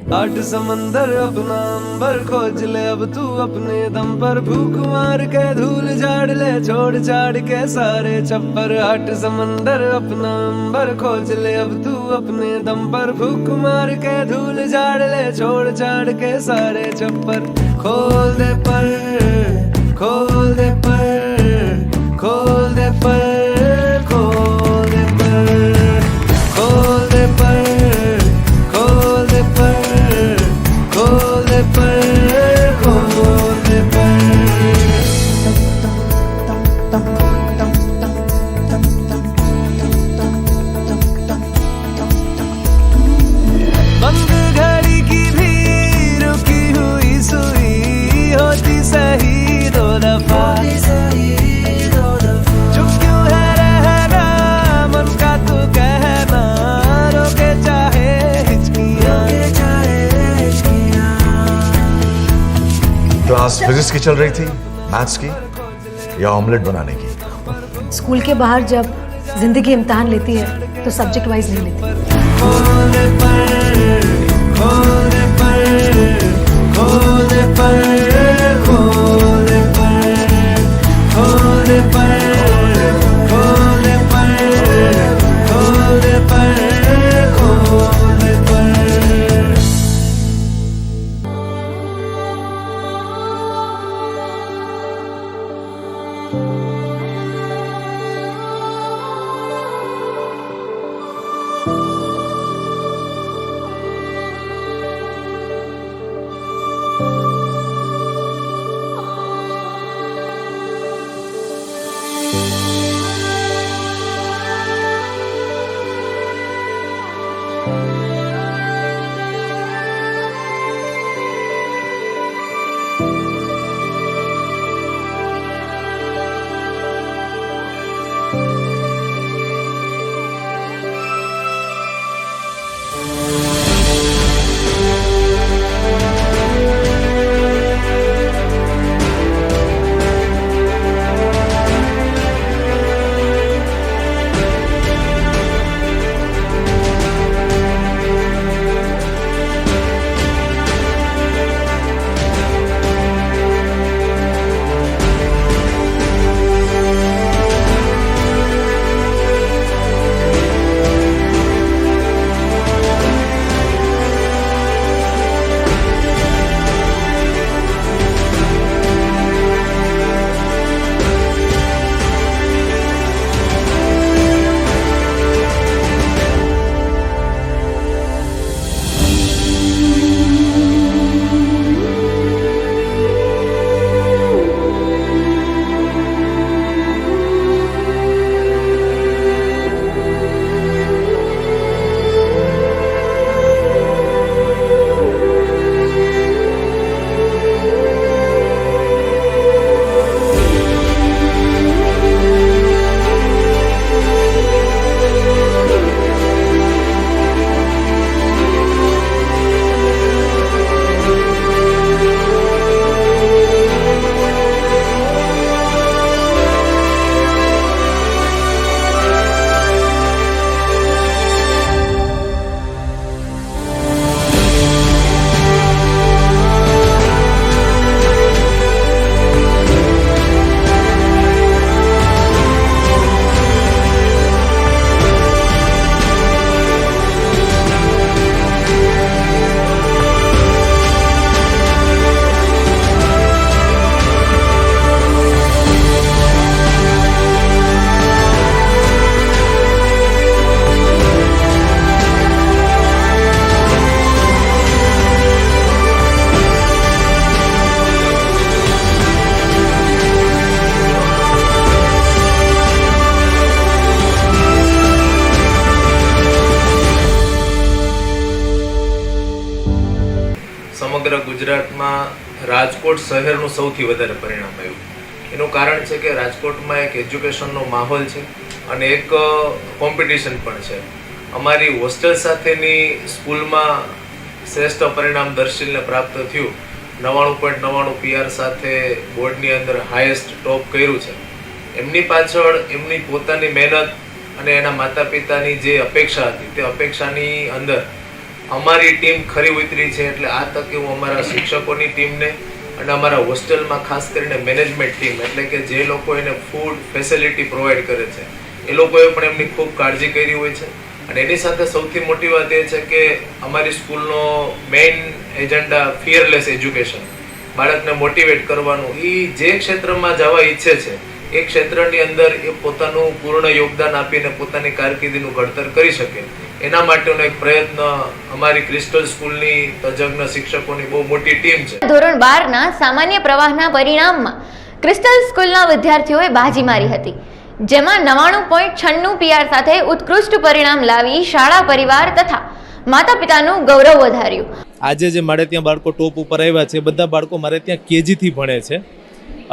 आठ समंदर अपना अंबर खोज ले अब तू अपने दम पर, भूख मार के धूल झाड़ ले छोड़ छाड़ के सारे छप्पर। आठ समंदर अपना अंबर खोज ले अब तू अपने दम पर, भूख मार के धूल झाड़ ले छोड़ छाड़ के सारे छप्पर। खोल दे पर, खोल दे पर, खोल दे पर, खोल दे पर, खोल दे पर, खोल दे पर, खोल दे पर, खोल दे पर। बंद घड़ी की भी रुकी हुई सुई होती सही दो दफा, चुप क्यों है रहना मन का तू कहना, रोके चाहे हिचकियां। क्लास फिजिक्स की चल रही थी, मैथ्स की या ऑमलेट बनाने की? स्कूल के बाहर जब जिंदगी इम्तिहान लेती है तो सब्जेक्ट वाइज नहीं लेती। खोल दे पर, खोल दे पर, खोल दे पर, खोल दे पर, खोल दे पर, खोल दे पर, खोल दे पर, खोल दे पर। સમગ્ર ગુજરાતમાં રાજકોટ શહેરનું સૌથી વધારે પરિણામ આવ્યું. એનું કારણ છે કે રાજકોટમાં એક એજ્યુકેશનનો માહોલ છે અને એક કોમ્પિટિશન પણ છે. અમારી હોસ્ટેલ સાથેની સ્કૂલમાં શ્રેષ્ઠ પરિણામ દર્શીલને પ્રાપ્ત થયું. 99.99 PR સાથે બોર્ડની અંદર હાઈએસ્ટ ટોપ કર્યું છે. એમની પાછળ એમની પોતાની મહેનત અને એના માતા પિતાની જે અપેક્ષા હતી તે અપેક્ષાની અંદર અમારી ટીમ ખરી ઉતરી છે. એટલે આ તકે હું અમારા શિક્ષકોની ટીમને અને અમારા હોસ્ટેલમાં ખાસ કરીને મેનેજમેન્ટ ટીમ એટલે કે જે લોકો એને ફૂડ ફેસિલિટી પ્રોવાઈડ કરે છે એ લોકોએ પણ એમની ખૂબ કાળજી કરી હોય છે. અને એની સાથે સૌથી મોટી વાત એ છે કે અમારી સ્કૂલનો મેઇન એજન્ડા ફિયરલેસ એજ્યુકેશન, બાળકને મોટિવેટ કરવાનું. એ જે ક્ષેત્રમાં જવા ઈચ્છે છે એ ક્ષેત્રની અંદર એ પોતાનું પૂર્ણ યોગદાન આપીને પોતાની કારકિર્દીનું ઘડતર કરી શકે એના માટેનો એક પ્રયત્ન અમારી ક્રિસ્ટલ સ્કૂલની તજજ્ઞ શિક્ષકોની બહુ મોટી ટીમ છે. ધોરણ 12ના સામાન્ય પ્રવાહના પરિણામમાં ક્રિસ્ટલ સ્કૂલના વિદ્યાર્થીઓએ બાજી મારી હતી, જેમાં 99.96 PR સાથે ઉત્કૃષ્ટ પરિણામ લાવી શાળા પરિવાર તથા માતા પિતાનું ગૌરવ વધાર્યું. આજે જે મારે ત્યાં બાળકો ટોપ ઉપર આવ્યા છે બધા બાળકો મારે ત્યાં કેજીથી ભણે છે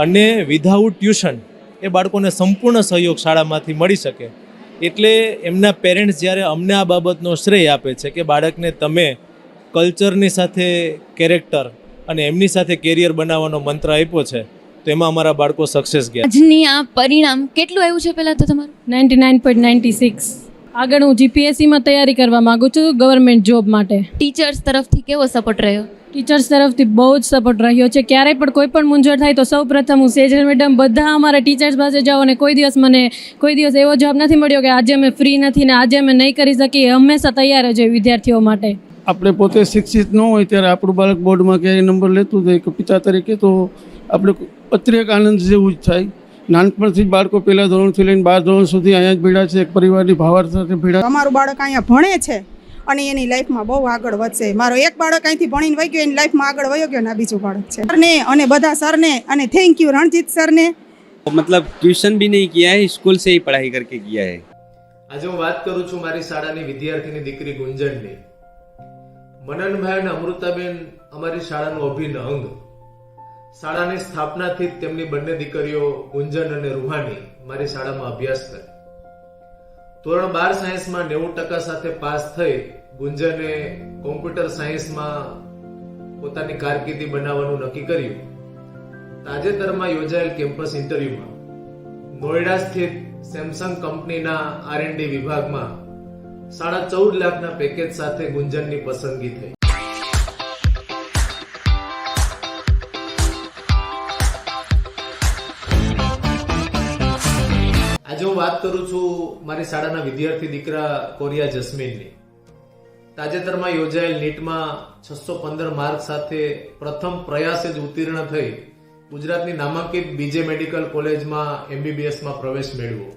અને વિધાઉટ ટ્યુશન એ બાળકોને સંપૂર્ણ સહયોગ શાળામાંથી મળી શકે. એટલે એમના પેરેન્ટ્સ જ્યારે અમને આ બાબતનો શ્રેય આપે છે કે બાળકને તમે કલ્ચરની સાથે કેરેક્ટર અને એમની સાથે કેરિયર બનાવવાનો મંત્ર આપ્યો છે તો એમાં અમારા બાળકો સક્સેસ ગયા. આજની આ પરિણામ કેટલું આવ્યું છે પહેલાં તો તમારું? 99.96. આગળ હું જીપીએસસીમાં તૈયારી કરવા માગું છું ગવર્મેન્ટ જોબ માટે. ટીચર્સ તરફથી કેવો સપોર્ટ રહ્યો? ટીચર્સ તરફથી બહુ જ સપોર્ટ રહ્યો છે. ક્યારેય પણ કોઈ પણ મૂંઝવણ થાય તો સૌ પ્રથમ હું સેજલ મેડમ બધા અમારા ટીચર્સ પાસે જાઉં અને કોઈ દિવસ એવો જવાબ નથી મળ્યો કે આજે અમે ફ્રી નથી ને આજે અમે નહીં કરી શકીએ. હંમેશા તૈયાર જ હોય વિદ્યાર્થીઓ માટે. આપણે પોતે શિક્ષિત ન હોય ત્યારે આપણું બાળક બોર્ડમાં ક્યાંય નંબર લેતું હોય કે પિતા તરીકે તો આપણે અત્રેક આનંદ જેવું જ થાય. નાનપણથી જ બાળકો પહેલા ધોરણથી લઈને 12 ધોરણ સુધી અહીંયા જ ભેળા છે, એક પરિવારની ભાવાર્થ સાથે ભેળા. અમારું બાળક અહીંયા ભણે છે અને એની લાઈફમાં બહુ આગળ વધશે. મારો એક બાળક અહીંથી ભણીને વહી ગયો, એની લાઈફમાં આગળ વયો ગયો ને આ બીજું બાળક છે. સરને અને બધા સરને અને થેન્ક યુ રણજીત સરને. मतलब ट्यूशन भी नहीं किया है, स्कूल से ही पढ़ाई करके किया है. આજે હું વાત કરું છું મારી શાળાની વિદ્યાર્થીની દીકરી ગુંજનની. મનનભાઈ અને અમૃતાબેન અમારી શાળાનું અભિન્ન અંગ. શાળાની સ્થાપનાથી જ તેમની બંને દીકરીઓ ગુંજન અને રૂહાની મારી શાળામાં અભ્યાસ કરે. ધોરણ 12 સાયન્સમાં 90% સાથે પાસ થઈ ગુંજને કોમ્પ્યુટર સાયન્સમાં પોતાની કારકિર્દી બનાવવાનું નક્કી કર્યું. તાજેતરમાં યોજાયેલ કેમ્પસ ઇન્ટરવ્યુમાં નોઈડા સ્થિત સેમસંગ કંપનીના R&D વિભાગમાં 14.5 લાખના પેકેજ સાથે ગુંજનની પસંદગી થઈ. આજે હું વાત કરું છું મારી શાળાના વિદ્યાર્થી દીકરા કોરિયા જસ્મીનની. તાજેતરમાં યોજાયેલ નીટમાં 615 માર્ક સાથે પ્રથમ પ્રયાસે જ ઉત્તીર્ણ થઈ ગુજરાતની નામાંકિત બીજે મેડિકલ કોલેજમાં MBBS માં પ્રવેશ મેળવ્યો.